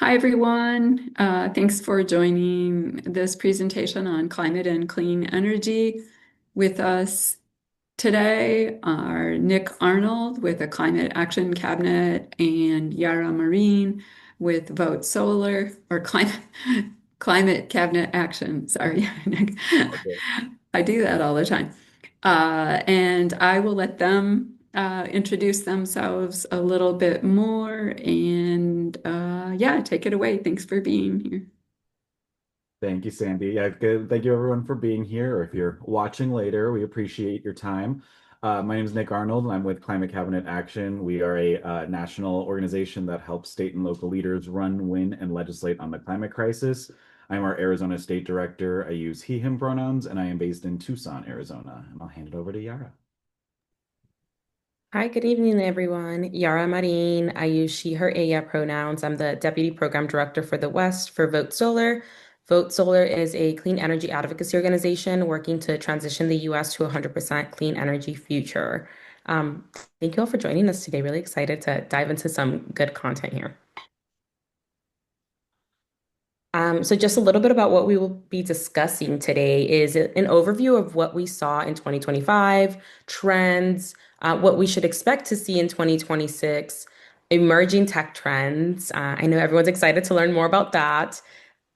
Hi, everyone. Thanks for joining this presentation on climate and clean energy. With us today are Nick Arnold with the Climate Action Cabinet and Yara Marine with Vote Solar or Climate Cabinet Action. Sorry, Nick. Okay. I do that all the time. And I will let them introduce themselves a little bit more and yeah, take it away. Thanks for being here. Thank you, Sandy. Yeah, good. Thank you everyone for being here. Or if you're watching later, we appreciate your time. My name is Nick Arnold, and I'm with Climate Cabinet Action. We are a national organization that helps state and local leaders run, win, and legislate on the climate crisis. I'm our Arizona State Director. I use he, him pronouns, and I am based in Tucson, Arizona. And I'll hand it over to Yara. Hi, good evening, everyone. Yara Marin. I use she, her, ella pronouns. I'm the Deputy Program Director for the West for Vote Solar. Vote Solar is a clean energy advocacy organization working to transition the U.S. to a 100% clean energy future. Um, Thank you all for joining us today. Really excited to dive into some good content here. So just a little bit about what we will be discussing today is an overview of what we saw in 2025, trends, what we should expect to see in 2026, emerging tech trends. I know everyone's excited to learn more about that.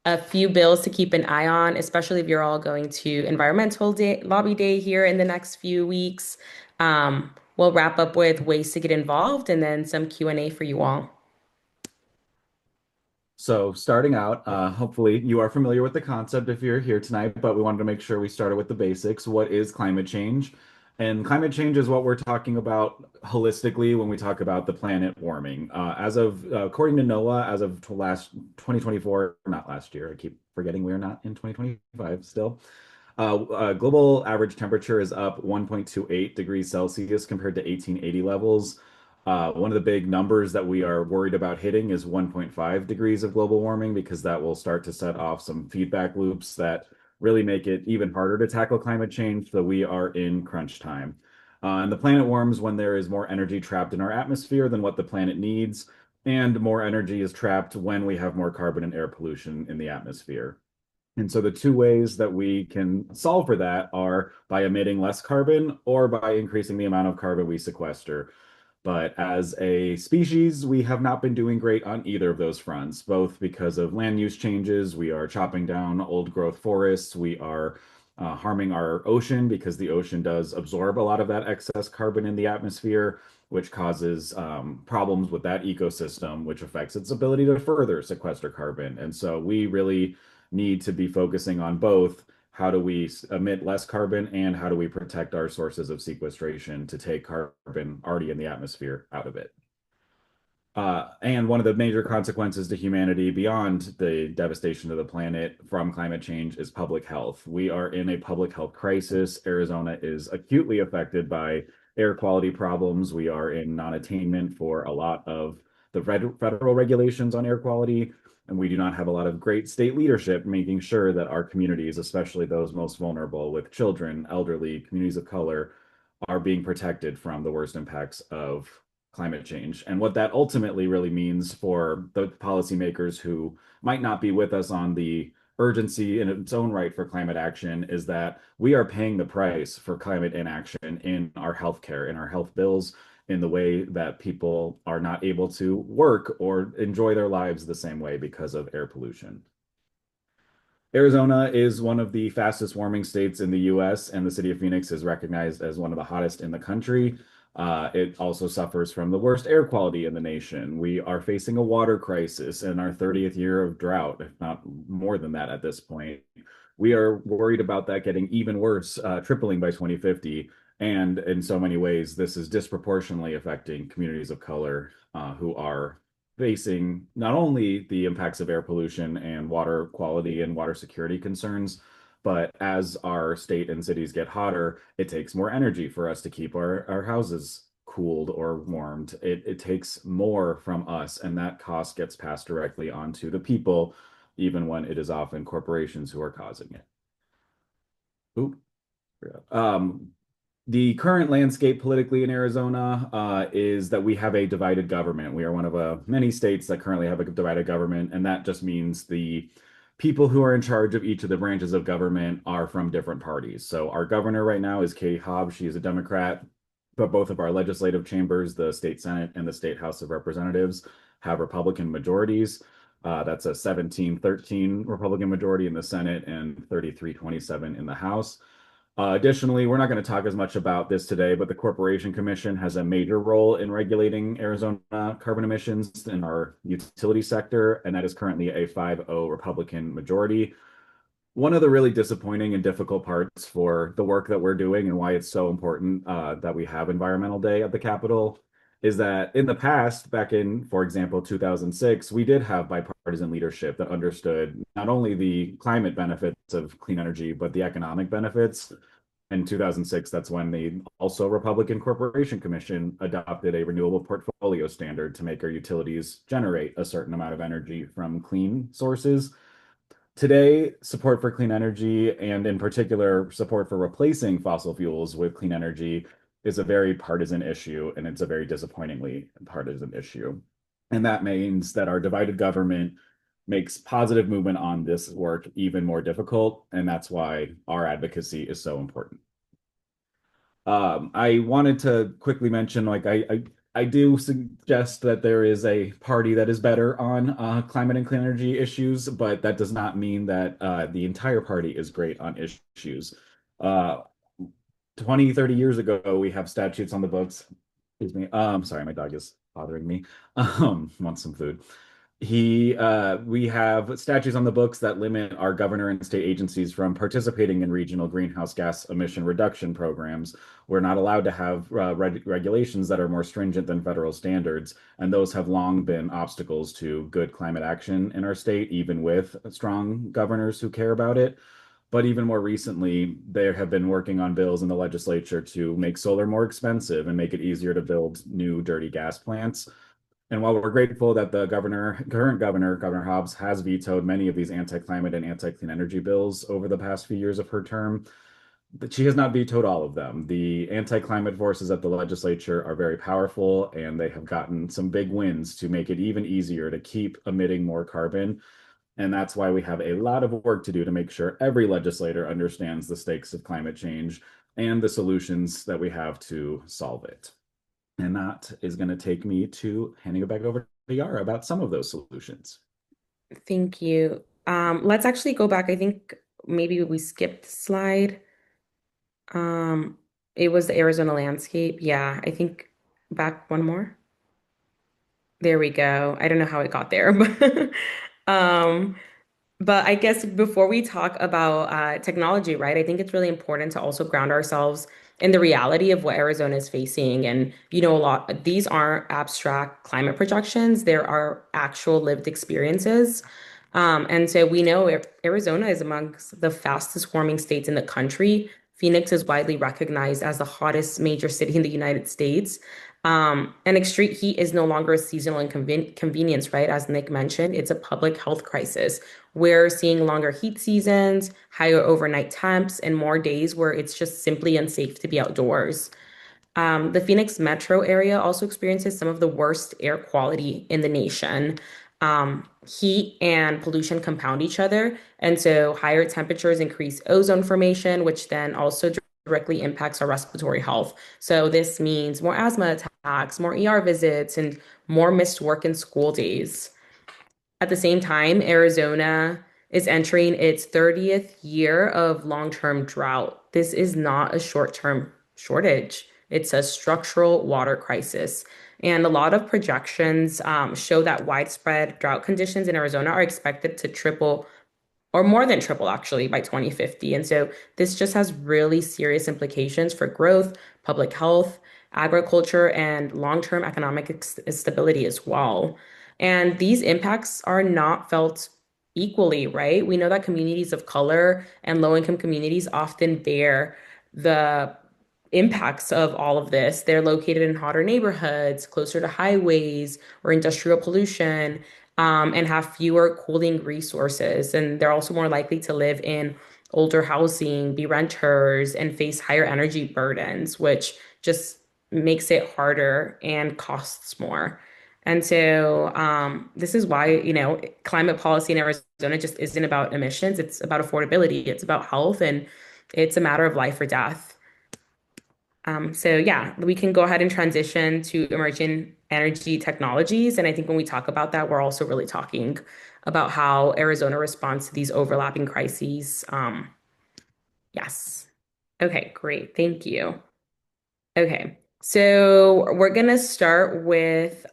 A few bills to keep an eye on, especially if you're all going to Environmental Day, Lobby Day here in the next few weeks. We'll wrap up with ways to get involved and then some Q&A for you all. So starting out, hopefully you are familiar with the concept if you're here tonight, but we wanted to make sure we started with the basics. What is climate change? And climate change is what we're talking about holistically when we talk about the planet warming. According to NOAA, as of last 2024, not last year, I keep forgetting we are not in 2025 still. Global average temperature is up 1.28 degrees Celsius compared to 1880 levels. One of the big numbers that we are worried about hitting is 1.5 degrees of global warming because that will start to set off some feedback loops that really make it even harder to tackle climate change. So we are in crunch time. And the planet warms when there is more energy trapped in our atmosphere than what the planet needs, and more energy is trapped when we have more carbon and air pollution in the atmosphere. And so the two ways that we can solve for that are by emitting less carbon or by increasing the amount of carbon we sequester. But as a species, we have not been doing great on either of those fronts, both because of land use changes. We are chopping down old growth forests. We are harming our ocean because the ocean does absorb a lot of that excess carbon in the atmosphere, which causes problems with that ecosystem, which affects its ability to further sequester carbon. And so we really need to be focusing on both how do we emit less carbon and how do we protect our sources of sequestration to take carbon already in the atmosphere out of it. And one of the major consequences to humanity beyond the devastation of the planet from climate change is public health. We are in a public health crisis. Arizona is acutely affected by air quality problems. We are in non-attainment for a lot of the federal regulations on air quality, and we do not have a lot of great state leadership making sure that our communities, especially those most vulnerable with children, elderly, communities of color, are being protected from the worst impacts of climate change. And what that ultimately really means for the policymakers who might not be with us on the urgency in its own right for climate action is that we are paying the price for climate inaction in our healthcare, in our health bills, in the way that people are not able to work or enjoy their lives the same way because of air pollution. Arizona is one of the fastest warming states in the US, and the city of Phoenix is recognized as one of the hottest in the country. It also suffers from the worst air quality in the nation. We are facing a water crisis in our 30th year of drought, if not more than that at this point. We are worried about that getting even worse, tripling by 2050. And in so many ways, this is disproportionately affecting communities of color who are facing not only the impacts of air pollution and water quality and water security concerns, but as our state and cities get hotter, it takes more energy for us to keep our houses cooled or warmed. It takes more from us, and that cost gets passed directly onto the people, even when it is often corporations who are causing it. Oop. Um, The current landscape politically in Arizona is that we have a divided government. We are one of many states that currently have a divided government, and that just means the people who are in charge of each of the branches of government are from different parties. So our governor right now is Katie Hobbs. She is a Democrat, but both of our legislative chambers, the state Senate and the state House of Representatives, have Republican majorities. That's a 17-13 Republican majority in the Senate and 33-27 in the House. Additionally, we're not going to talk as much about this today, but the Corporation Commission has a major role in regulating Arizona carbon emissions in our utility sector, and that is currently a 5-0 Republican majority. One of the really disappointing and difficult parts for the work that we're doing and why it's so important that we have Environmental Day at the Capitol is that in the past, back in, for example, 2006, we did have bipartisan leadership that understood not only the climate benefits of clean energy, but the economic benefits. In 2006, that's when the also Republican Corporation Commission adopted a renewable portfolio standard to make our utilities generate a certain amount of energy from clean sources. Today, support for clean energy, and in particular, support for replacing fossil fuels with clean energy, is a very partisan issue, and it's a very disappointingly partisan issue. And that means that our divided government makes positive movement on this work even more difficult, and that's why our advocacy is so important. I wanted to quickly mention, like, I do suggest that there is a party that is better on climate and clean energy issues, but that does not mean that the entire party is great on issues. Uh, 20, 30 years ago, we have statutes on the books. Excuse me. Sorry, my dog is bothering me. Wants some food. We have statutes on the books that limit our governor and state agencies from participating in regional greenhouse gas emission reduction programs. We're not allowed to have regulations that are more stringent than federal standards, and those have long been obstacles to good climate action in our state, even with strong governors who care about it. But even more recently, they have been working on bills in the legislature to make solar more expensive and make it easier to build new dirty gas plants. And while we're grateful that the current governor, Governor Hobbs, has vetoed many of these anti-climate and anti-clean energy bills over the past few years of her term, but she has not vetoed all of them. The anti-climate forces at the legislature are very powerful, and they have gotten some big wins to make it even easier to keep emitting more carbon. And that's why we have a lot of work to do to make sure every legislator understands the stakes of climate change and the solutions that we have to solve it. And that is going to take me to handing it back over to Yara about some of those solutions. Thank you. Let's actually go back. I think maybe we skipped the slide. It was the Arizona landscape. Yeah, I think back one more. There we go. I don't know how it got there, but um, but I guess before we talk about technology, right, I think it's really important to also ground ourselves in the reality of what Arizona is facing. And, a lot, these aren't abstract climate projections, there are actual lived experiences. And so we know Arizona is amongst the fastest warming states in the country. Phoenix is widely recognized as the hottest major city in the United States. And extreme heat is no longer a seasonal inconvenience, right? As Nick mentioned, it's a public health crisis. We're seeing longer heat seasons, higher overnight temps, and more days where it's just simply unsafe to be outdoors. The Phoenix metro area also experiences some of the worst air quality in the nation. Heat and pollution compound each other. And so higher temperatures increase ozone formation, which then also directly impacts our respiratory health. So this means more asthma attacks, more ER visits, and more missed work and school days. At the same time, Arizona is entering its 30th year of long-term drought. This is not a short-term shortage. It's a structural water crisis. And a lot of projections show that widespread drought conditions in Arizona are expected to triple or more than triple actually by 2050. And so this just has really serious implications for growth, public health, agriculture, and long-term economic stability as well. And these impacts are not felt equally, right? We know that communities of color and low-income communities often bear the impacts of all of this. They're located in hotter neighborhoods, closer to highways or industrial pollution, and have fewer cooling resources. And they're also more likely to live in older housing, be renters, and face higher energy burdens, which just makes it harder and costs more. And so this is why, climate policy in Arizona just isn't about emissions. It's about affordability. It's about health, and it's a matter of life or death. So yeah, we can go ahead and transition to emerging energy technologies. And I think when we talk about that, we're also really talking about how Arizona responds to these overlapping crises. Yes. Okay, great. Thank you. Okay, so we're gonna start with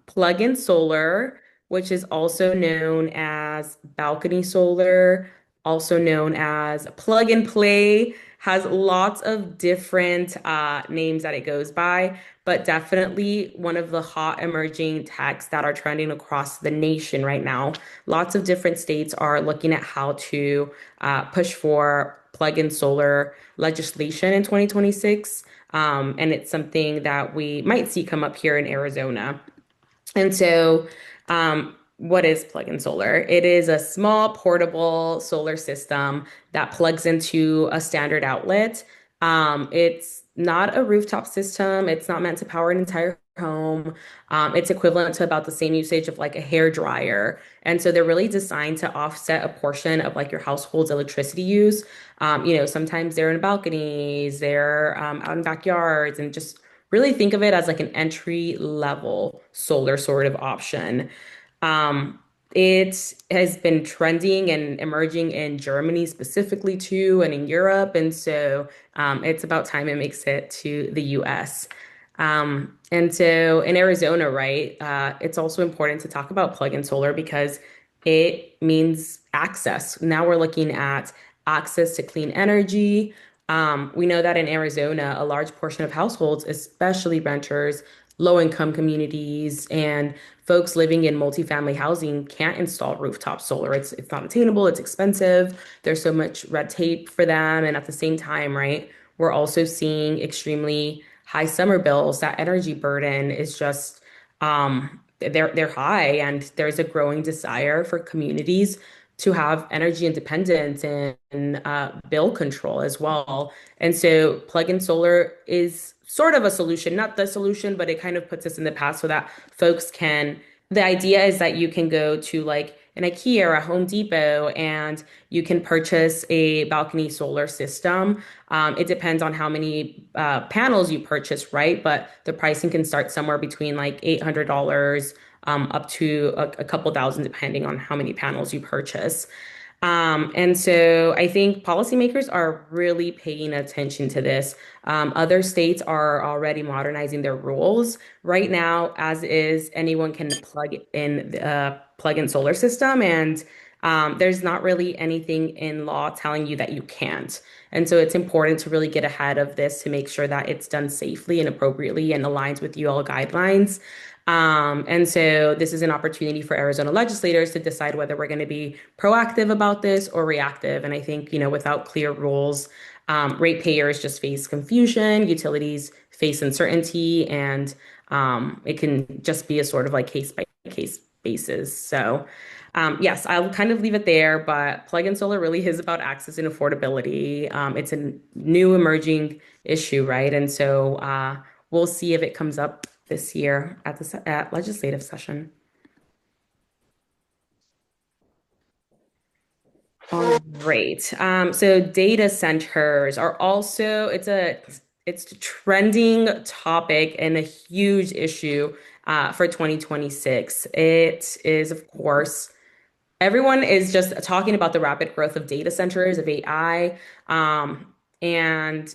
plug-in solar, which is also known as balcony solar, also known as plug and play, has lots of different names that it goes by, but definitely one of the hot emerging techs that are trending across the nation right now. Lots of different states are looking at how to push for plug-in solar legislation in 2026. And it's something that we might see come up here in Arizona. And so, what is plug-in solar? It is a small portable solar system that plugs into a standard outlet. It's not a rooftop system. It's not meant to power an entire home. It's equivalent to about the same usage of like a hair dryer. And so they're really designed to offset a portion of like your household's electricity use. Sometimes they're in balconies, they're out in backyards, and just really think of it as like an entry level solar sort of option. Um, it has been trending and emerging in Germany specifically too, and in Europe. And so it's about time it makes it to the US. And so in Arizona, right, it's also important to talk about plug-in solar because it means access. Now we're looking at access to clean energy. We know that in Arizona, a large portion of households, especially renters, low-income communities, and folks living in multifamily housing can't install rooftop solar. It's not attainable, it's expensive. There's so much red tape for them. And at the same time, right, we're also seeing extremely high summer bills. That energy burden is just they're high, and there's a growing desire for communities to have energy independence and bill control as well. And so plug-in solar is sort of a solution, not the solution, but it kind of puts us in the past so that folks can. The idea is that you can go to like an IKEA or a Home Depot and you can purchase a balcony solar system. It depends on how many panels you purchase, right? But the pricing can start somewhere between like $800 up to a couple thousand, depending on how many panels you purchase. And so I think policymakers are really paying attention to this. Other states are already modernizing their rules. Right now, as is, anyone can plug in solar system, and there's not really anything in law telling you that you can't. And so it's important to really get ahead of this to make sure that it's done safely and appropriately and aligns with UL guidelines. And so this is an opportunity for Arizona legislators to decide whether we're going to be proactive about this or reactive. And I think, without clear rules, ratepayers just face confusion, utilities face uncertainty, and it can just be a sort of like case by case basis. So, yes, I'll kind of leave it there, but plug-in solar really is about access and affordability. It's a new emerging issue, right? And so we'll see if it comes up this year at at legislative session. All right. So data centers are also it's a trending topic and a huge issue for 2026. It is, of course, everyone is just talking about the rapid growth of data centers, of AI. And,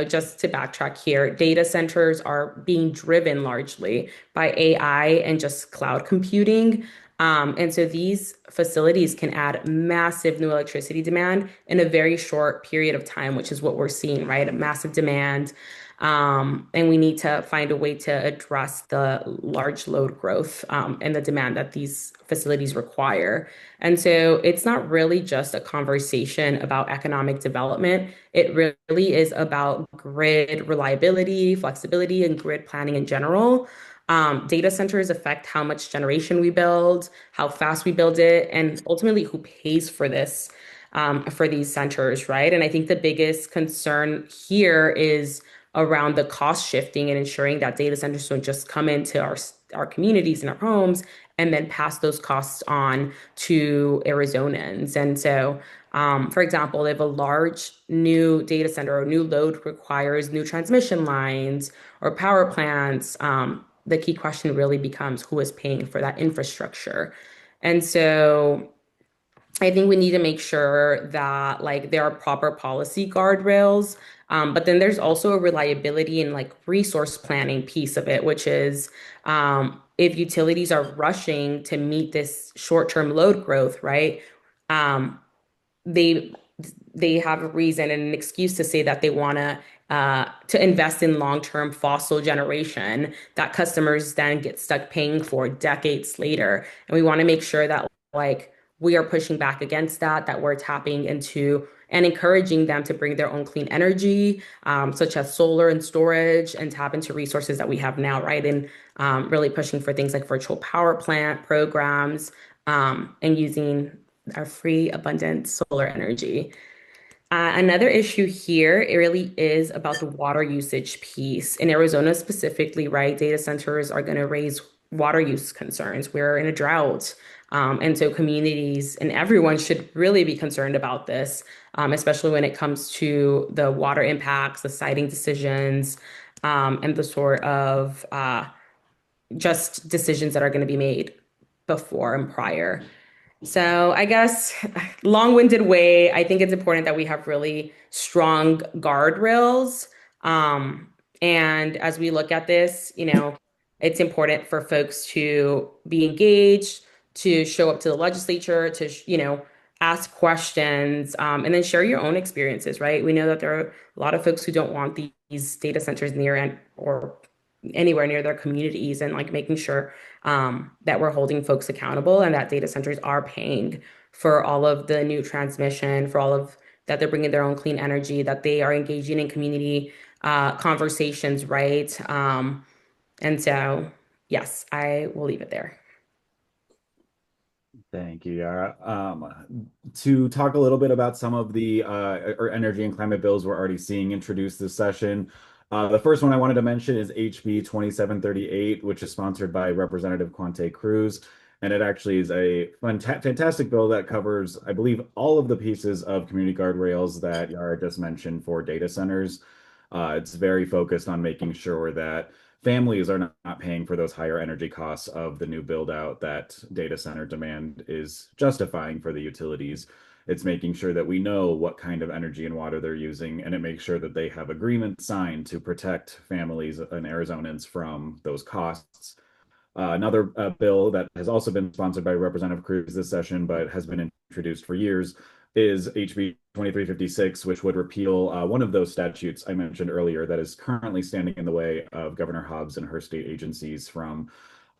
just to backtrack here, data centers are being driven largely by AI and just cloud computing. And so these facilities can add massive new electricity demand in a very short period of time, which is what we're seeing, right? A massive demand. And we need to find a way to address the large load growth and the demand that these facilities require. And so it's not really just a conversation about economic development. It really is about grid reliability, flexibility, and grid planning in general. Data centers affect how much generation we build, how fast we build it, and ultimately who pays for this. for these centers, right? And I think the biggest concern here is around the cost shifting and ensuring that data centers don't just come into our communities and our homes and then pass those costs on to Arizonans. And so, for example, if a large new data center or new load requires new transmission lines or power plants, the key question really becomes who is paying for that infrastructure. And so I think we need to make sure that like there are proper policy guardrails. But then there's also a reliability and like resource planning piece of it, which is if utilities are rushing to meet this short-term load growth, right? Um, they they have a reason and an excuse to say that they want to invest in long-term fossil generation that customers then get stuck paying for decades later. And we want to make sure that like we are pushing back against that, that we're tapping into and encouraging them to bring their own clean energy, such as solar and storage, and tap into resources that we have now, right? And really pushing for things like virtual power plant programs, and using our free, abundant solar energy. Another issue here, it really is about the water usage piece. In Arizona specifically, right, data centers are going to raise water use concerns. We're in a drought. And so communities and everyone should really be concerned about this, especially when it comes to the water impacts, the siting decisions, and the sort of just decisions that are going to be made before and prior. So I guess long-winded way, I think it's important that we have really strong guardrails. Um, and as we look at this, it's important for folks to be engaged, to show up to the legislature, to, ask questions, and then share your own experiences, right? We know that there are a lot of folks who don't want these data centers near and or anywhere near their communities, and like making sure that we're holding folks accountable and that data centers are paying for all of the new transmission, for all of that they're bringing their own clean energy, that they are engaging in community conversations, right? And so, yes, I will leave it there. Thank you, Yara. To talk a little bit about some of the or energy and climate bills we're already seeing introduced this session. The first one I wanted to mention is HB 2738, which is sponsored by Representative Quante Cruz. And it actually is a fantastic bill that covers, I believe, all of the pieces of community guardrails that Yara just mentioned for data centers. It's very focused on making sure that families are not paying for those higher energy costs of the new build out that data center demand is justifying for the utilities. It's making sure that we know what kind of energy and water they're using, and it makes sure that they have agreements signed to protect families and Arizonans from those costs. Another bill that has also been sponsored by Representative Cruz this session, but has been introduced for years, is HB 2356, which would repeal one of those statutes I mentioned earlier that is currently standing in the way of Governor Hobbs and her state agencies from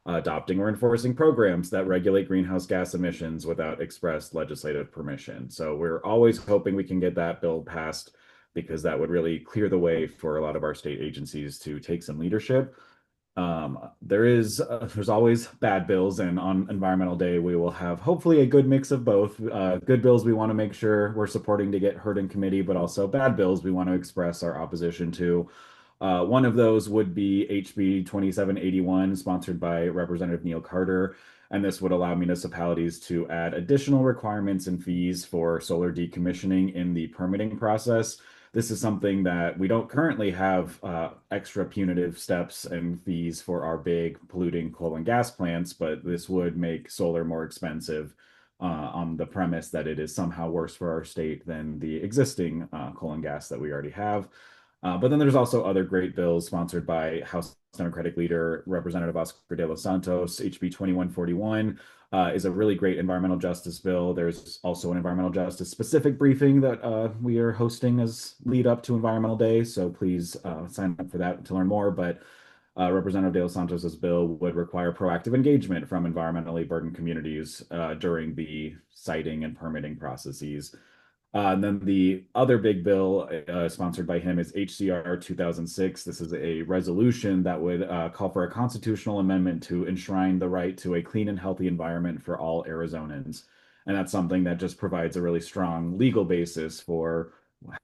adopting or enforcing programs that regulate greenhouse gas emissions without express legislative permission. So we're always hoping we can get that bill passed, because that would really clear the way for a lot of our state agencies to take some leadership. There's always bad bills, and on Environmental Day we will have hopefully a good mix of both. Good bills we want to make sure we're supporting to get heard in committee, but also bad bills we want to express our opposition to. One of those would be HB 2781, sponsored by Representative Neil Carter, and this would allow municipalities to add additional requirements and fees for solar decommissioning in the permitting process. This is something that we don't currently have extra punitive steps and fees for our big polluting coal and gas plants, but this would make solar more expensive on the premise that it is somehow worse for our state than the existing coal and gas that we already have. But then there's also other great bills sponsored by House Democratic Leader Representative Oscar de los Santos. HB 2141 is a really great environmental justice bill. There's also an environmental justice specific briefing that we are hosting as lead up to Environmental Day. So please sign up for that to learn more. But Representative de los Santos's bill would require proactive engagement from environmentally burdened communities during the siting and permitting processes. And then the other big bill sponsored by him is HCR 2006. This is a resolution that would call for a constitutional amendment to enshrine the right to a clean and healthy environment for all Arizonans. And that's something that just provides a really strong legal basis for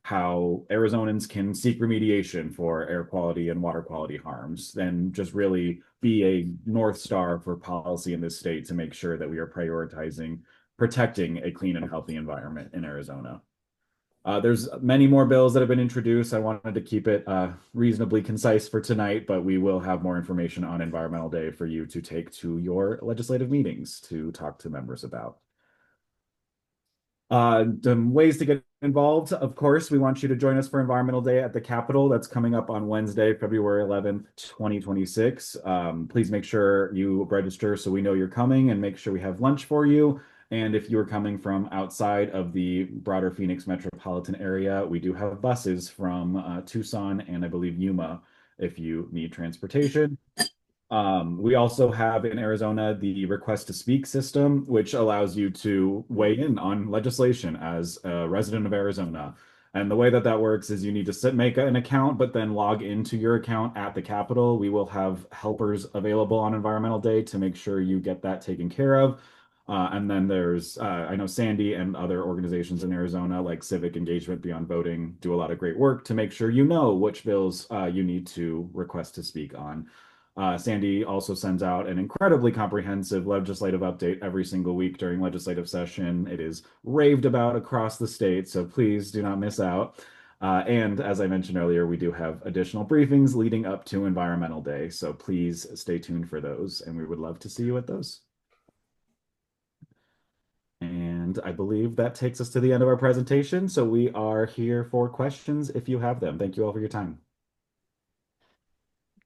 how Arizonans can seek remediation for air quality and water quality harms, and just really be a North Star for policy in this state to make sure that we are prioritizing protecting a clean and healthy environment in Arizona. There's many more bills that have been introduced. I wanted to keep it reasonably concise for tonight, but we will have more information on Environmental Day for you to take to your legislative meetings to talk to members about. The ways to get involved, of course, we want you to join us for Environmental Day at the Capitol. That's coming up on Wednesday, February 11th, 2026. Please make sure you register so we know you're coming, and make sure we have lunch for you. And if you're coming from outside of the broader Phoenix metropolitan area, we do have buses from Tucson and I believe Yuma if you need transportation. We also have in Arizona the request to speak system, which allows you to weigh in on legislation as a resident of Arizona. And the way that that works is you need to make an account, but then log into your account at the Capitol. We will have helpers available on Environmental Day to make sure you get that taken care of. And then there's, I know Sandy and other organizations in Arizona, like Civic Engagement Beyond Voting, do a lot of great work to make sure you know which bills you need to request to speak on. Sandy also sends out an incredibly comprehensive legislative update every single week during legislative session. It is raved about across the state, so please do not miss out. And as I mentioned earlier, we do have additional briefings leading up to Environmental Day, so please stay tuned for those, and we would love to see you at those. And I believe that takes us to the end of our presentation, so we are here for questions if you have them. Thank you all for your time.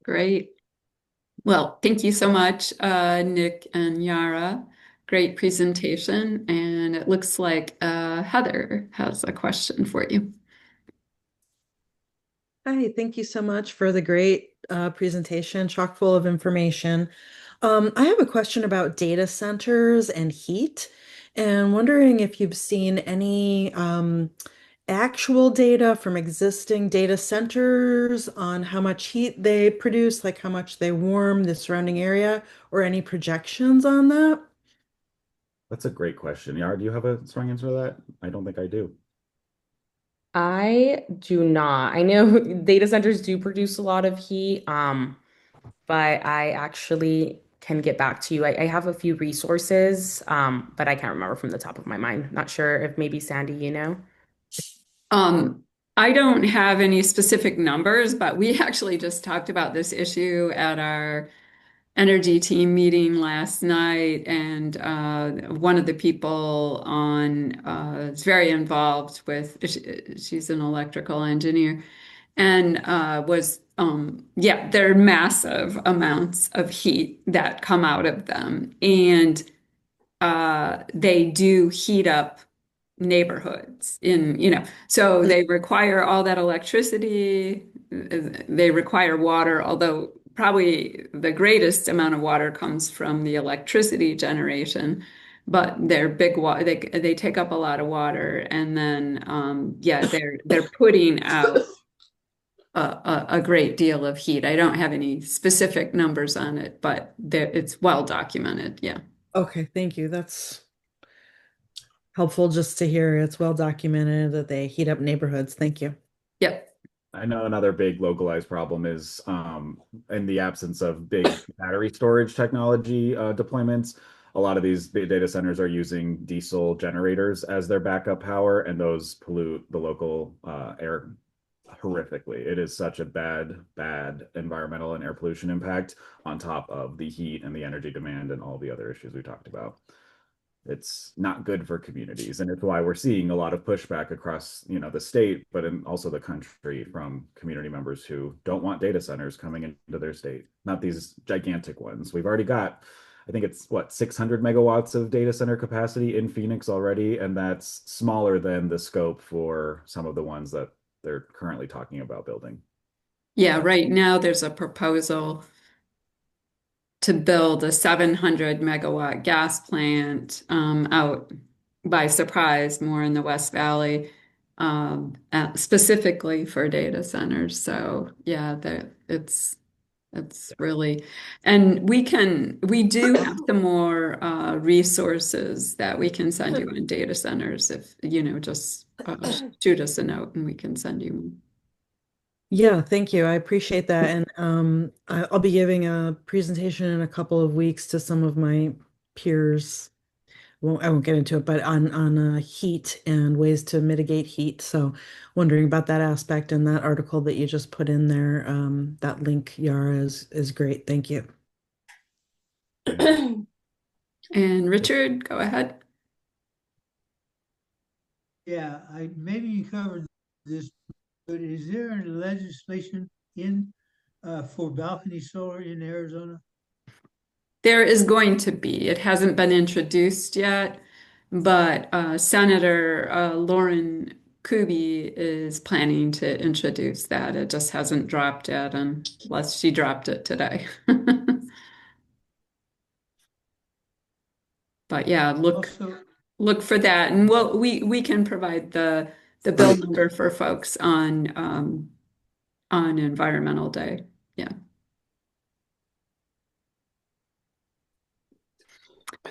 Great. Well, thank you so much, Nick and Yara. Great presentation. And it looks like Heather has a question for you. Hi, thank you so much for the great presentation, chock full of information. I have a question about data centers and heat, and wondering if you've seen any actual data from existing data centers on how much heat they produce, like how much they warm the surrounding area, or any projections on that? That's a great question. Yara, do you have a strong answer to that? I don't think I do. I do not. I know data centers do produce a lot of heat, but I actually can get back to you. I have a few resources, but I can't remember from the top of my mind. Not sure if maybe Sandy, you know? I don't have any specific numbers, but we actually just talked about this issue at our energy team meeting last night, and one of the people on is very involved with, she's an electrical engineer, and was yeah, there are massive amounts of heat that come out of them, and they do heat up neighborhoods in, so they require all that electricity, they require water, although probably the greatest amount of water comes from the electricity generation, but they're big water, they take up a lot of water, and then yeah, they're putting out a great deal of heat. I don't have any specific numbers on it, but it's well documented. Yeah. Okay, thank you. That's helpful just to hear. It's well documented that they heat up neighborhoods. Thank you. Yep. I know another big localized problem is in the absence of big battery storage technology deployments. A lot of these big data centers are using diesel generators as their backup power, and those pollute the local air horrifically. It is such a bad, bad environmental and air pollution impact on top of the heat and the energy demand and all the other issues we talked about. It's not good for communities, and it's why we're seeing a lot of pushback across the state, but also the country, from community members who don't want data centers coming into their state. Not these gigantic ones. We've already got, I think it's what, 600 megawatts of data center capacity in Phoenix already, and that's smaller than the scope for some of the ones that they're currently talking about building. Yeah, right now there's a proposal to build a 700 megawatt gas plant out by Surprise, more in the West Valley, specifically for data centers. So yeah, it's It's really, and we do have some more resources that we can send you on data centers if, just shoot us a note and we can send you one. Yeah, thank you. I appreciate that. And I'll be giving a presentation in a couple of weeks to some of my peers. I won't get into it, but on heat and ways to mitigate heat. So wondering about that aspect, and that article that you just put in there, that link, Yara, is great. Thank you. And Richard, go ahead. Yeah, maybe you covered this, but is there any legislation in for balcony solar in Arizona? There is going to be. It hasn't been introduced yet, but Senator Lauren Kuby is planning to introduce that. It just hasn't dropped yet, unless she dropped it today. But yeah, Also, look for that, and we can provide the bill number for folks on Environmental Day. Yeah.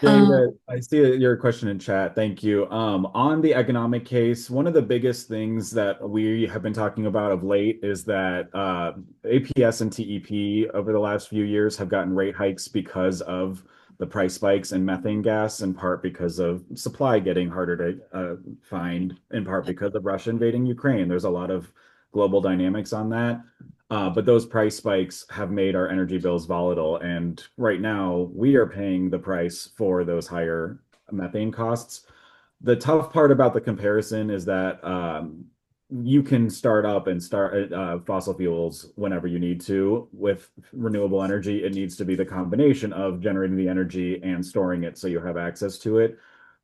Yeah, I see your question in chat. Thank you. On the economic case, one of the biggest things that we have been talking about of late is that APS and TEP over the last few years have gotten rate hikes because of the price spikes in methane gas, in part because of supply getting harder to find, in part because of Russia invading Ukraine. There's a lot of global dynamics on that. But those price spikes have made our energy bills volatile. And right now, we are paying the price for those higher methane costs. The tough part about the comparison is that you can start up and start fossil fuels whenever you need to. With renewable energy, it needs to be the combination of generating the energy and storing it so you have access to it.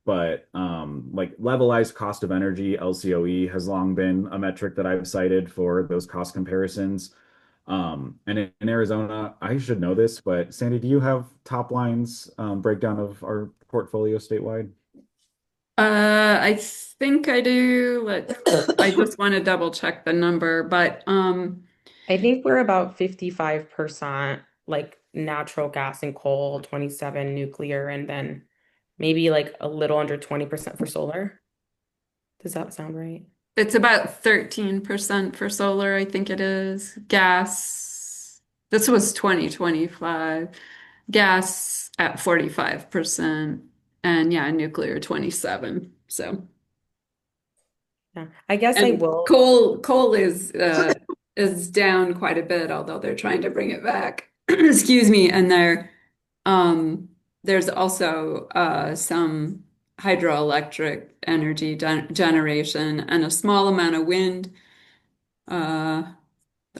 But like levelized cost of energy, LCOE, has long been a metric that I've cited for those cost comparisons. And in Arizona, I should know this, but Sandy, do you have top lines breakdown of our portfolio statewide? I think I do. I just want to double check the number, but I think we're about 55% like natural gas and coal, 27 nuclear, and then maybe like a little under 20% for solar. Does that sound right? it's about 13% for solar, I think it is. Gas, this was 2025. Gas at 45%. And yeah, nuclear 27. So, Yeah. I guess I and will. coal is down quite a bit, although they're trying to bring it back. Excuse me. And there's also some hydroelectric energy generation and a small amount of wind, uh,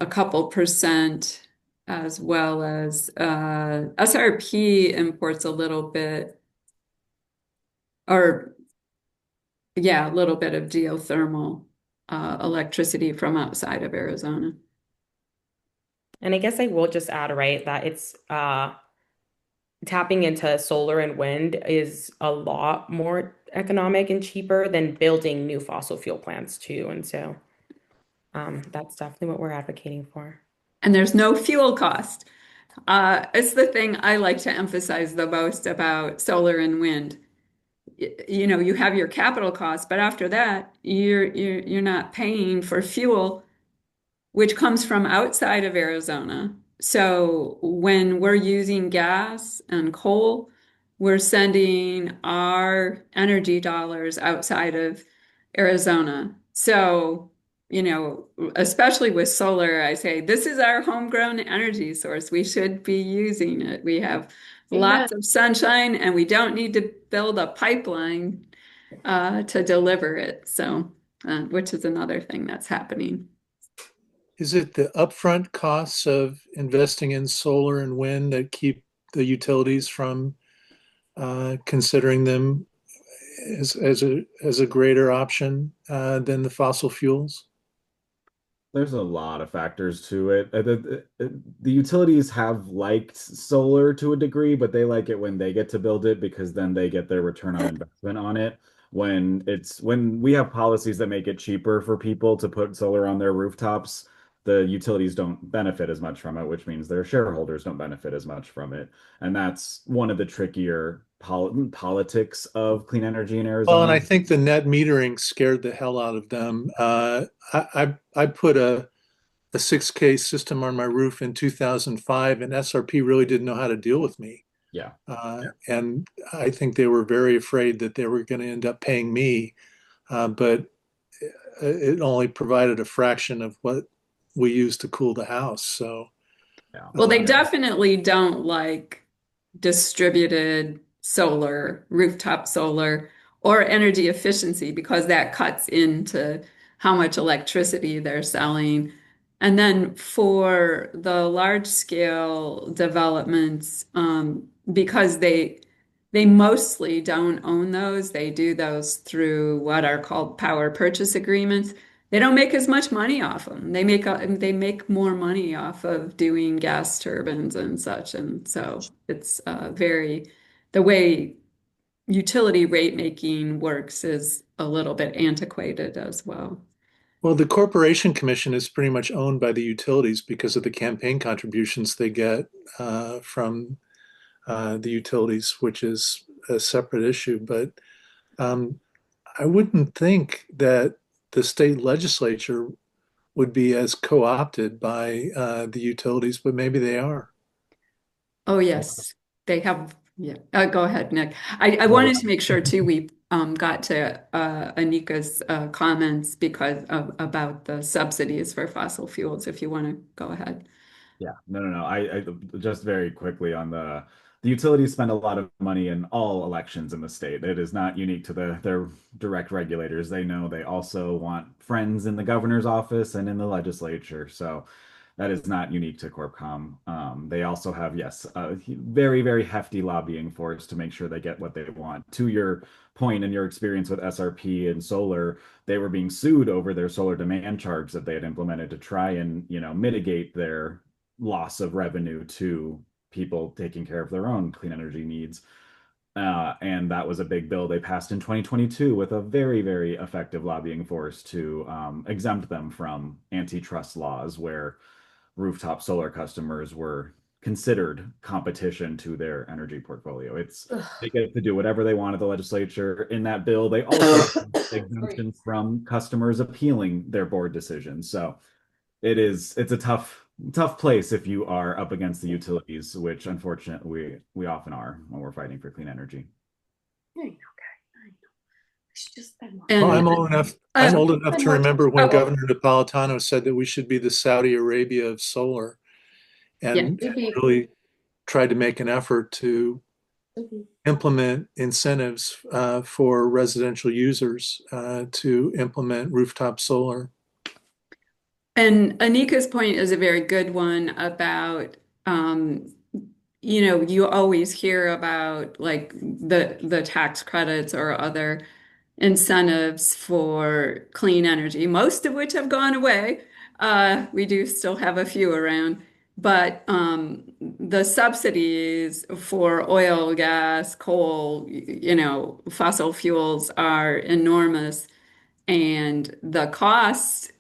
a couple percent, as well as SRP imports a little bit, or yeah, a little bit of geothermal electricity from outside of Arizona. And I guess I will just add, right, that it's tapping into solar and wind is a lot more economic and cheaper than building new fossil fuel plants too. And so that's definitely what we're advocating for. And there's no fuel cost. It's the thing I like to emphasize the most about solar and wind. You have your capital costs, but after that, you're not paying for fuel, which comes from outside of Arizona. So when we're using gas and coal, we're sending our energy dollars outside of Arizona. So, especially with solar, I say this is our homegrown energy source. We should be using it. We have lots of sunshine and we don't need to build a pipeline to deliver it. So, which is another thing that's happening. Is it the upfront costs of investing in solar and wind that keep the utilities from considering them as a greater option than the fossil fuels? There's a lot of factors to it. The utilities have liked solar to a degree, but they like it when they get to build it because then they get their return on investment on it. When we have policies that make it cheaper for people to put solar on their rooftops, the utilities don't benefit as much from it, which means their shareholders don't benefit as much from it. And that's one of the trickier politics of clean energy in Well, and I Arizona. think the net metering scared the hell out of them. I put a 6K system on my roof in 2005, and SRP really didn't know how to deal with me. Yeah. And I think they were very afraid that they were going to end up paying me, but it only provided a fraction of what we used to cool the house. So, Yeah. Well, they Yeah. definitely don't like distributed solar, rooftop solar, or energy efficiency because that cuts into how much electricity they're selling. And then for the large scale developments, because they mostly don't own those, they do those through what are called power purchase agreements. They don't make as much money off them. They make more money off of doing gas turbines and such. And so it's very the way utility rate making works is a little bit antiquated as well. Well, the Corporation Commission is pretty much owned by the utilities because of the campaign contributions they get from the utilities, which is a separate issue. But um, I wouldn't think that the state legislature would be as co-opted by the utilities, but maybe they are. Oh, yes, they have. Yeah. Go ahead, Nick. I Well, wanted to make sure too we got to Anika's comments because about the subsidies for fossil fuels. If you want to go ahead. yeah, no. I just very quickly on the utilities spend a lot of money in all elections in the state. It is not unique to their direct regulators. They know they also want friends in the governor's office and in the legislature. So that is not unique to CorpCom. They also have, yes, a very, very hefty lobbying force to make sure they get what they want. To your point and your experience with SRP and solar, they were being sued over their solar demand charge that they had implemented to try and, mitigate their loss of revenue to people taking care of their own clean energy needs. And that was a big bill they passed in 2022 with a very, very effective lobbying force to exempt them from antitrust laws where rooftop solar customers were considered competition to their energy portfolio. They get to do whatever they want at the legislature. In that bill, they also exemptions from customers appealing their board decisions. So it's a tough place if you are up against the utilities, which unfortunately we often are when we're fighting for clean energy. Well, And I'm old enough to remember when oh, Governor Napolitano said that we should be the Saudi Arabia of solar, yeah. and really tried to make an effort to implement incentives for residential users to implement rooftop solar. And Anika's point is a very good one about, you always hear about like the tax credits or other incentives for clean energy, most of which have gone away. We do still have a few around, but the subsidies for oil, gas, coal, fossil fuels are enormous, and the costs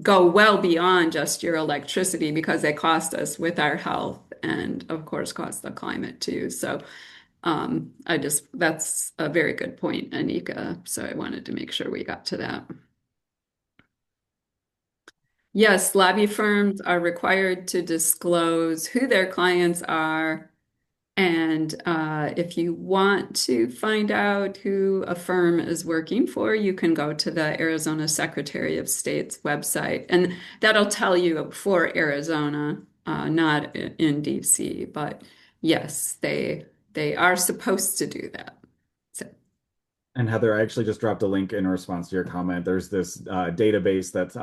go well beyond just your electricity because they cost us with our health and of course cost the climate too. So that's a very good point, Anika. So I wanted to make sure we got to that. Yes, lobby firms are required to disclose who their clients are. And if you want to find out who a firm is working for, you can go to the Arizona Secretary of State's website, and that'll tell you for Arizona, not in DC. But yes, they are supposed to do that. So, And Heather, I actually just dropped a link in response to your comment. There's this database that's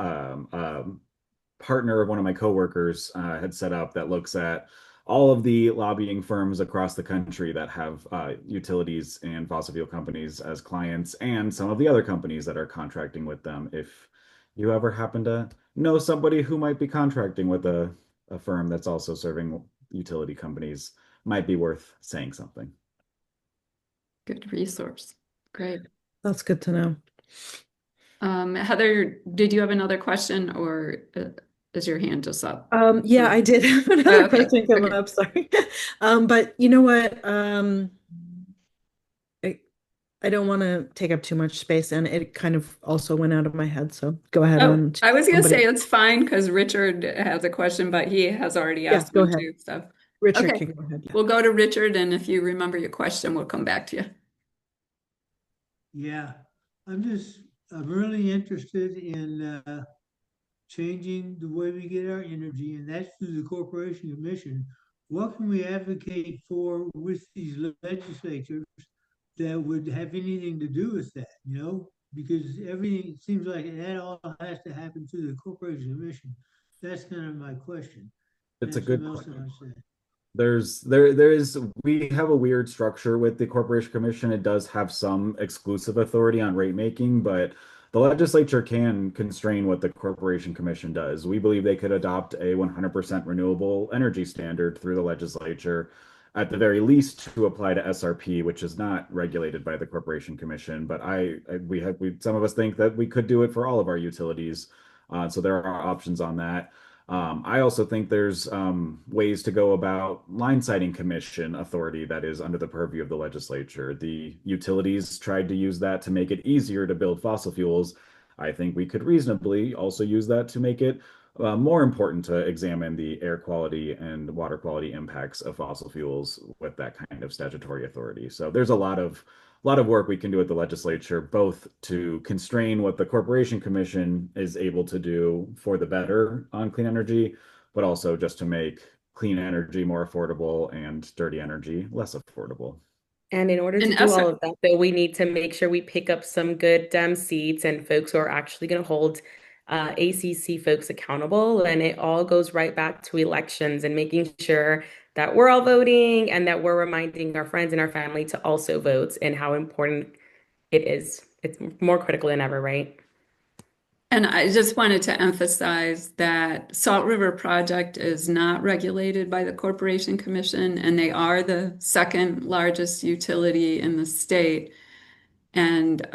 partner of one of my coworkers had set up that looks at all of the lobbying firms across the country that have utilities and fossil fuel companies as clients, and some of the other companies that are contracting with them. If you ever happen to know somebody who might be contracting with a firm that's also serving utility companies, might be worth saying something. good resource. Great. That's good to know. Heather, did you have another question, or is your hand just up? Yeah, I did have another Okay, question come okay. up, sorry. But you know what? I, I don't want to take up too much space, and it kind of also went out of my head. So go ahead Oh, on to I was gonna somebody. say it's fine because Richard has a question, but he has already Yeah, asked go one ahead. too. So, Richard okay, can go ahead. Yeah. we'll go to Richard, and if you remember your question, we'll come back to you. Yeah, I'm really interested in changing the way we get our energy, and that's through the Corporation Commission. What can we advocate for with these legislatures that would have anything to do with that, you know? Because everything seems like that all has to happen through the Corporation Commission. That's kind of my question. It's a That's good something else that question. I said. There is we have a weird structure with the Corporation Commission. It does have some exclusive authority on rate making, but the legislature can constrain what the Corporation Commission does. We believe they could adopt a 100% renewable energy standard through the legislature, at the very least to apply to SRP, which is not regulated by the Corporation Commission. But some of us think that we could do it for all of our utilities. So there are options on that. I also think there's ways to go about line siting commission authority that is under the purview of the legislature. The utilities tried to use that to make it easier to build fossil fuels. I think we could reasonably also use that to make it more important to examine the air quality and water quality impacts of fossil fuels with that kind of statutory authority. So there's a lot of work we can do at the legislature, both to constrain what the Corporation Commission is able to do for the better on clean energy, but also just to make clean energy more affordable and dirty energy less affordable. And in order to And do all SR of that, though, we need to make sure we pick up some good seats and folks who are actually going to hold ACC folks accountable. And it all goes right back to elections and making sure that we're all voting and that we're reminding our friends and our family to also vote and how important it is. It's more critical than ever, right? And I just wanted to emphasize that Salt River Project is not regulated by the Corporation Commission, and they are the second largest utility in the state and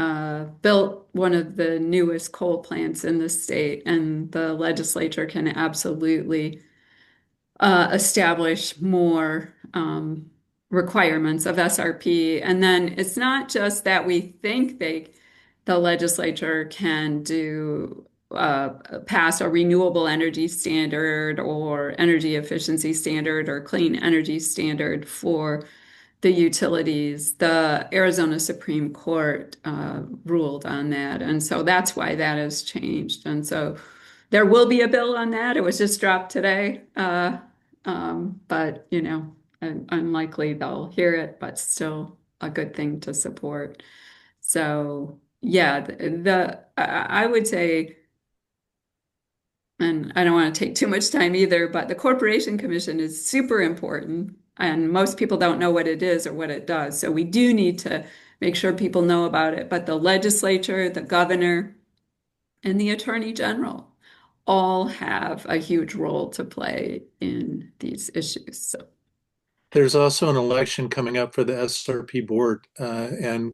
built one of the newest coal plants in the state. And the legislature can absolutely establish more requirements of SRP. And then it's not just that we think the legislature can do pass a renewable energy standard or energy efficiency standard or clean energy standard for the utilities. The Arizona Supreme Court ruled on that. And so that's why that has changed. And so there will be a bill on that. It was just dropped today. But, unlikely they'll hear it, but still a good thing to support. So, yeah, I would say, and I don't want to take too much time either, but the Corporation Commission is super important, and most people don't know what it is or what it does. So we do need to make sure people know about it. But the legislature, the governor, and the attorney general all have a huge role to play in these issues. So, There's also an election coming up for the SRP board, and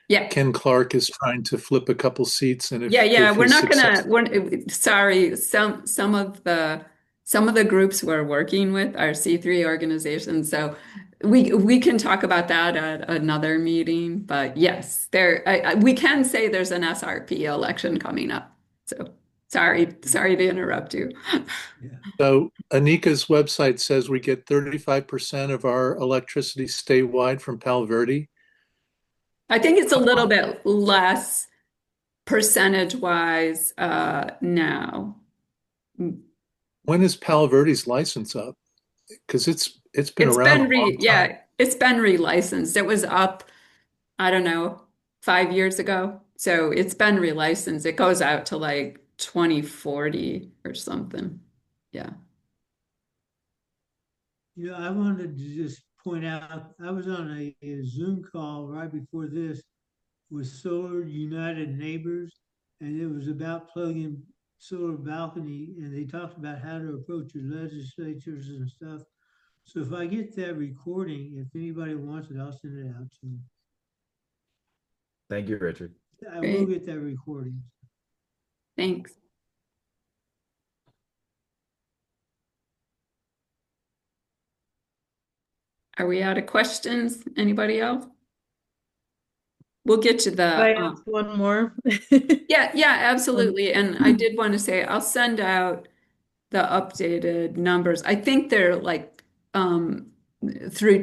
yeah. Ken Clark is trying to flip a couple seats, and Yeah, if we're he's not gonna, successful, sorry, some of the groups we're working with are C3 organizations, so we can talk about that at another meeting, but yes, we can say there's an SRP election coming up. So sorry to interrupt you. Yeah. so Anika's website says we get 35% of our electricity statewide from Palo Verde. I think it's a little bit less percentage wise now. When is Palo Verde's license up? Because it's been It's around a been long time. it's been relicensed. It was up, I don't know, 5 years ago. So it's been relicensed. It goes out to like 2040 or something. Yeah. You know, I wanted to just point out, I was on a Zoom call right before this with Solar United Neighbors, and it was about plugging solar balcony, and they talked about how to approach your legislatures and stuff. So if I get that recording, if anybody wants it, I'll send it out to them. Thank you, Richard. I will Great. get that recording. Thanks. Are we out of questions? Anybody else? We'll get to Could the I ask one more? yeah, absolutely. And I did want to say I'll send out the updated numbers. I think they're like through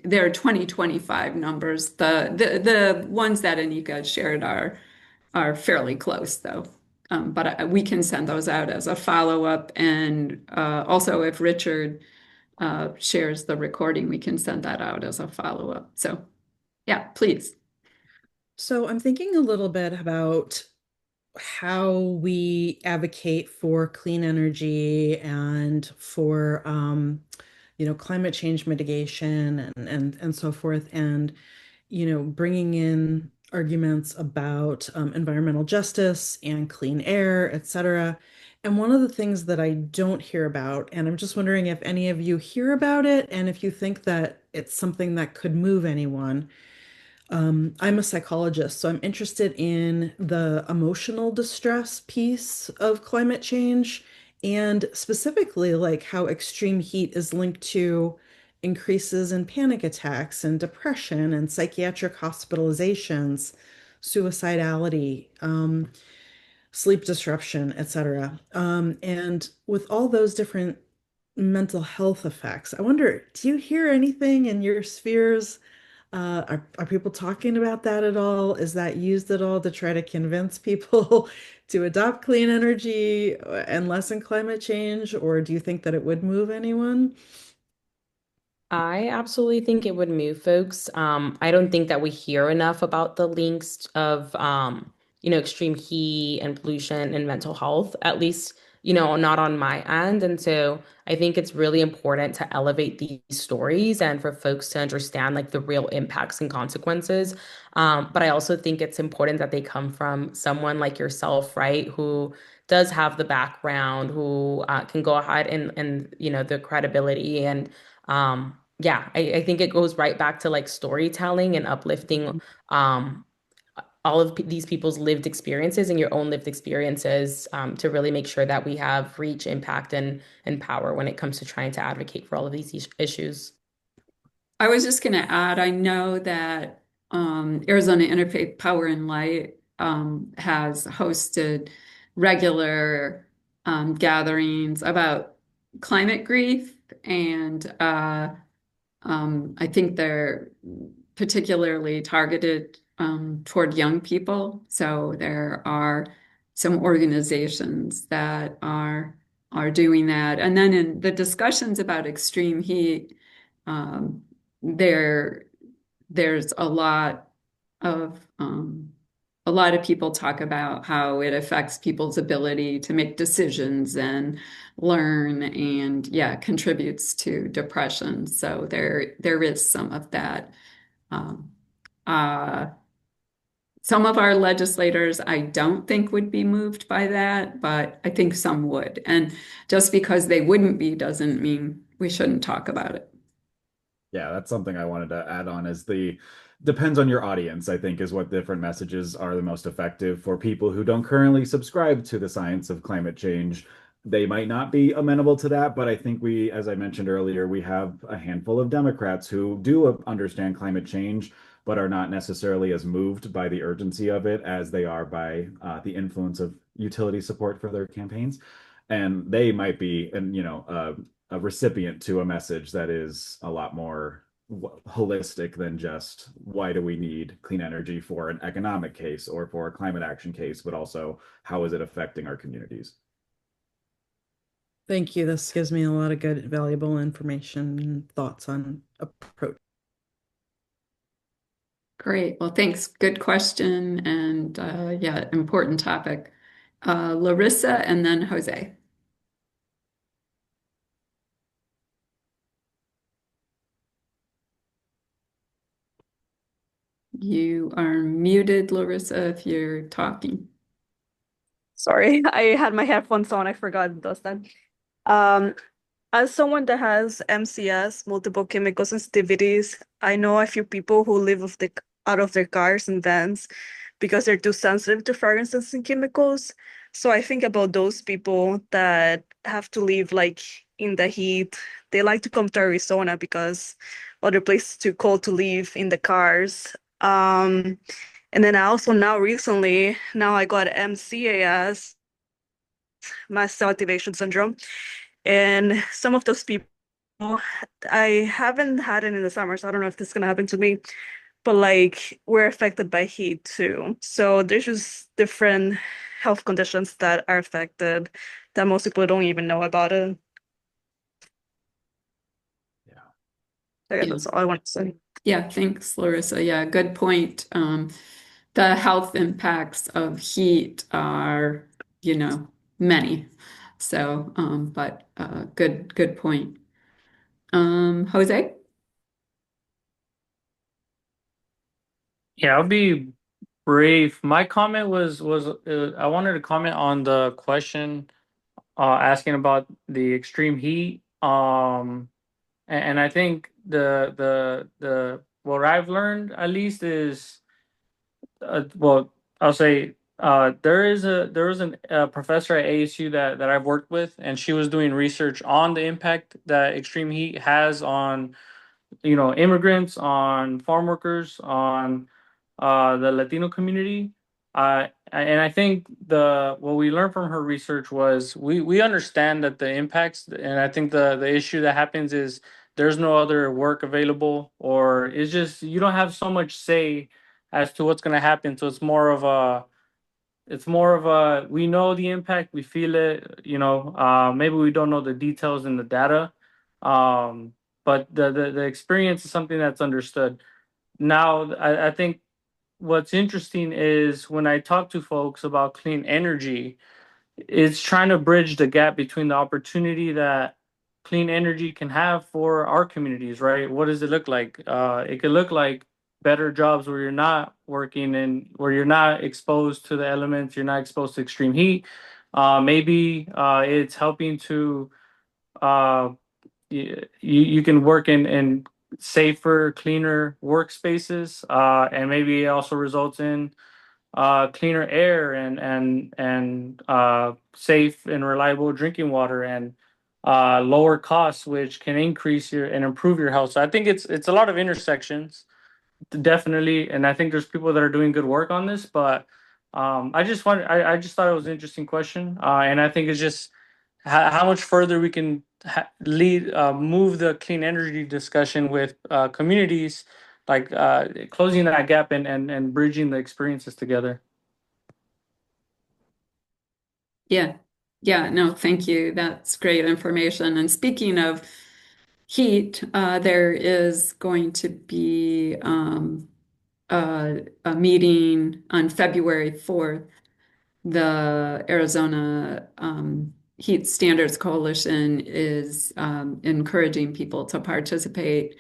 they're 2025 numbers. The ones that Anika shared are fairly close though. But we can send those out as a follow-up. And also if Richard shares the recording, we can send that out as a follow-up. So yeah, please. So I'm thinking a little bit about how we advocate for clean energy and for climate change mitigation and so forth, and bringing in arguments about environmental justice and clean air, etc. And one of the things that I don't hear about, and I'm just wondering if any of you hear about it and if you think that it's something that could move anyone. I'm a psychologist, so I'm interested in the emotional distress piece of climate change and specifically like how extreme heat is linked to increases in panic attacks and depression and psychiatric hospitalizations, suicidality, sleep disruption, etc. And with all those different mental health effects, I wonder, do you hear anything in your spheres? Are people talking about that at all? Is that used at all to try to convince people to adopt clean energy and lessen climate change? Or do you think that it would move anyone? I absolutely think it would move folks. I don't think that we hear enough about the links of, extreme heat and pollution and mental health, at least, not on my end. And so I think it's really important to elevate these stories and for folks to understand like the real impacts and consequences. But I also think it's important that they come from someone like yourself, right, who does have the background, who can go ahead and the credibility and yeah, I think it goes right back to like storytelling and uplifting um, all of these people's lived experiences and your own lived experiences to really make sure that we have reach, impact, and power when it comes to trying to advocate for all of these issues. I was just going to add, I know that Arizona Interfaith Power and Light has hosted regular gatherings about climate grief, and I think they're particularly targeted toward young people. So there are some organizations that are doing that. And then in the discussions about extreme heat, um, there there's a lot of people talk about how it affects people's ability to make decisions and learn and yeah, contributes to depression. So there is some of that. Um, uh, some of our legislators, I don't think would be moved by that, but I think some would. And just because they wouldn't be doesn't mean we shouldn't talk about it. Yeah, that's something I wanted to add on is the depends on your audience, I think, is what different messages are the most effective for people who don't currently subscribe to the science of climate change. They might not be amenable to that, but I think we, as I mentioned earlier, we have a handful of Democrats who do understand climate change, but are not necessarily as moved by the urgency of it as they are by the influence of utility support for their campaigns. And they might be, and a recipient to a message that is a lot more holistic than just why do we need clean energy for an economic case or for a climate action case, but also how is it affecting our communities? Thank you. This gives me a lot of good, valuable information and thoughts on approach. Great. Well, thanks. Good question. And yeah, important topic. Larissa and then Jose. You are muted, Larissa, if you're talking. Sorry, I had my headphones on. I forgot it does that. Um, as someone that has MCS, multiple chemical sensitivities, I know a few people who live out of their cars and vans because they're too sensitive to fragrances and chemicals. So I think about those people that have to live like in the heat. They like to come to Arizona because other places too cold to live in the cars. And then I also now recently, now I got MCAS, mast cell activation syndrome. And some of those people, I haven't had it in the summer, so I don't know if this is gonna happen to me, but like we're affected by heat too. So there's just different health conditions that are affected that most people don't even know about it. Yeah. I guess Yeah. that's all I want to say. Yeah, thanks, Larissa. Yeah, good point. The health impacts of heat are, many. So, but good point. Jose? Yeah, I'll be brief. My comment was I wanted to comment on the question asking about the extreme heat. And I think the what I've learned at least is well, I'll say there was a professor at ASU that I've worked with, and she was doing research on the impact that extreme heat has on immigrants, on farm workers, on the Latino community. And I think the what we learned from her research was we understand that the impacts, and I think the issue that happens is there's no other work available, or it's just you don't have so much say as to what's going to happen. So it's more of a we know the impact, we feel it, maybe we don't know the details in the data. But the experience is something that's understood. Now, I think what's interesting is when I talk to folks about clean energy, it's trying to bridge the gap between the opportunity that clean energy can have for our communities, right? What does it look like? It could look like better jobs where you're not working and where you're not exposed to the elements, you're not exposed to extreme heat. Maybe it's helping to you can work in safer, cleaner workspaces, and maybe it also results in cleaner air and safe and reliable drinking water and lower costs, which can increase your and improve your health. So I think it's a lot of intersections, definitely, and I think there's people that are doing good work on this. But I just thought it was an interesting question, and I think it's just how much further we can move the clean energy discussion with communities, like closing that gap and bridging the experiences together. Yeah. Yeah, no, thank you. That's great information. And speaking of heat, there is going to be a meeting on February 4th. The Arizona Heat Standards Coalition is encouraging people to participate.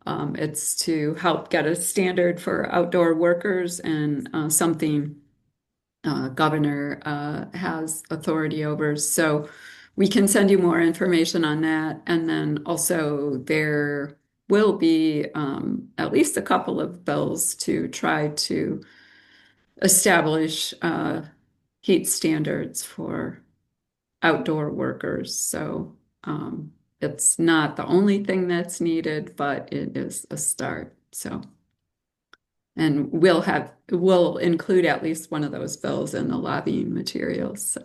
It's to help get a standard for outdoor workers and something governor has authority over. So we can send you more information on that. And then also there will be at least a couple of bills to try to establish heat standards for outdoor workers. So it's not the only thing that's needed, but it is a start. So, and we'll include at least one of those bills in the lobbying materials. So.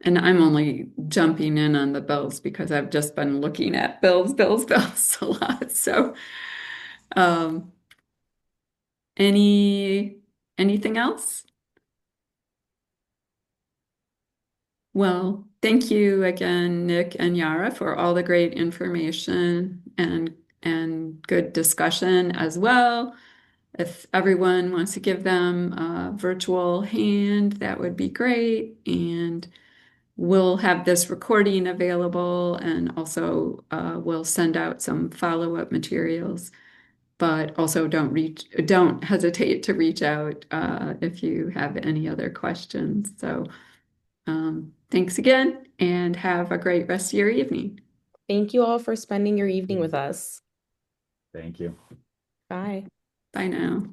And I'm only jumping in on the bills because I've just been looking at bills a lot. So, um, anything else? Well, thank you again, Nick and Yara, for all the great information and good discussion as well. If everyone wants to give them a virtual hand, that would be great. And we'll have this recording available, and also we'll send out some follow-up materials. But also don't hesitate to reach out if you have any other questions. So thanks again, and have a great rest of your evening. Thank you all for spending your evening with us. Thank you. Bye. Bye now.